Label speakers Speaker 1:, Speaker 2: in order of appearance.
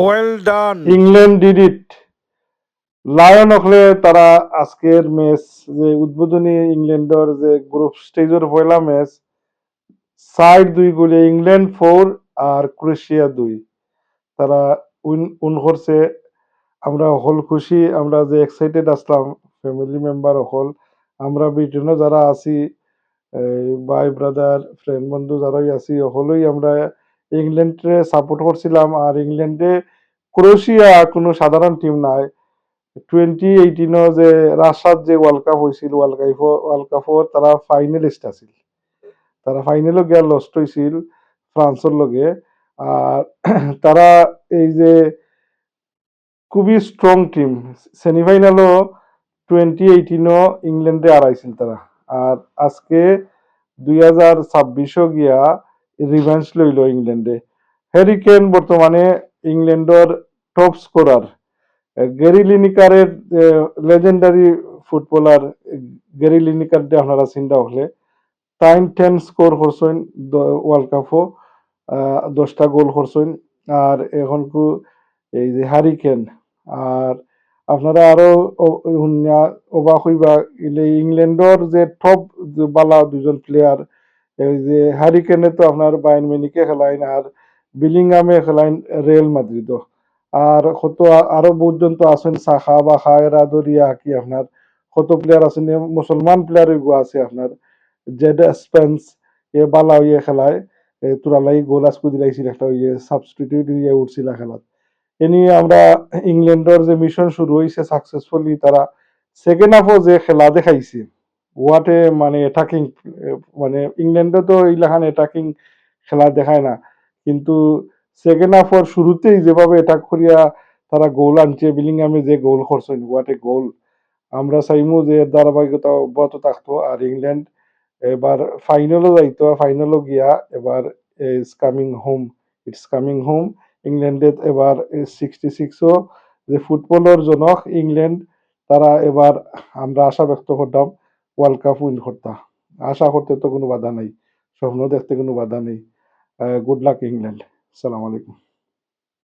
Speaker 1: Well done.
Speaker 2: England did it. Lion হলে তারা আজকের ম্যাচ যে উদ্বোধনী ইংল্যান্ডের যে গ্রুপ স্টেজের পয়লা ম্যাচ সাইড 2 গোলে ইংল্যান্ড 4 আর ক্রোয়েশিয়া 2 তারা উইন করছে। আমরা হল খুশি, আমরা যে এক্সাইটেড আসলাম ফ্যামিলি মেম্বার হল, আমরা ব্রিটেনও যারা আছি ভাই ব্রাদার ফ্রেন্ড বন্ধু যারাই আছি হলই আমরা ইংল্যান্ডে সাপোর্ট করছিলাম। আর ইংল্যান্ডে ক্রোয়েশিয়া কোনো সাধারণ টিম নাই। 2018 যে রাশিয়ার যে ওয়ার্ল্ড কাপ হয়েছিল ওয়ার্ল্ড কাপর তারা ফাইনালিস্ট আছিল, তারা ফাইনালও গিয়া লস্ট হয়েছিল ফ্রান্সের লগে। আর তারা এই যে খুবই স্ট্রং টিম, সেমিফাইনালও 2018 ইংল্যান্ডে হারাইছিল তারা। আর আজকে 2026 গিয়া রিভেঞ্জ লইল ইংল্যান্ডে। হ্যারি কেন বর্তমানে ইংল্যান্ডের টপ স্কোরার। গ্যারি লিনিকারের লেজেন্ডারি ফুটবলার গ্যারি লিনিকার দিয়ে আপনারা চিন্তা হলে 10 স্কোর করছেন ওয়ার্ল্ড কাপও, 10টা গোল করছেন। আর এখন এই যে হারিকেন। আর আপনারা আরো অবাক হইবা ইংল্যান্ডর যে টপ বালা দুজন প্লেয়ার, এই যে হারিকেনে তো আপনার বায়ার্ন মিউনিখে খেলাইন আর বিলিংহামে খেলাইন রিয়াল মাদ্রিদ। আর কত আরো বহুজন তো আছেন সাখা বা খায়রা দরিয়া কি আপনার কত প্লেয়ার আছেন, মুসলমান প্লেয়ার আছে আপনার জেড স্পেন্স এ বালা ইয়ে খেলায় তুরালাই গোল আজকু দিলাইছিল একটা ইয়ে সাবস্টিটিউট ইয়ে উঠছিল খেলাত। এ নিয়ে আমরা ইংল্যান্ডের যে মিশন শুরু হয়েছে সাকসেসফুলি, তারা সেকেন্ড হাফও যে খেলা দেখাইছে হোয়াট এ মানে অ্যাটাকিং, মানে ইংল্যান্ডে তো এইলাখান অ্যাটাকিং খেলা দেখায় না, কিন্তু সেকেন্ড হাফের শুরুতেই যেভাবে অ্যাটাক করিয়া তারা গোল আনছে, বিলিংহামে যে গোল করছেন হোয়াট এ গোল। আমরা চাইমু যে ধারাবাহিকতা অব্যাহত থাকতো আর ইংল্যান্ড এবার ফাইনালও যাইতো, ফাইনালও গিয়া এবার it's coming home, it's coming home. ইংল্যান্ডে এবার 66ও যে ফুটবলের জনক ইংল্যান্ড, তারা এবার আমরা আশা ব্যক্ত করতাম ওয়ার্ল্ড কাপ উইন করতা। আশা করতে তো কোনো বাধা নেই, স্বপ্ন দেখতে কোনো বাধা নেই। Good luck England. আসসালামু আলাইকুম।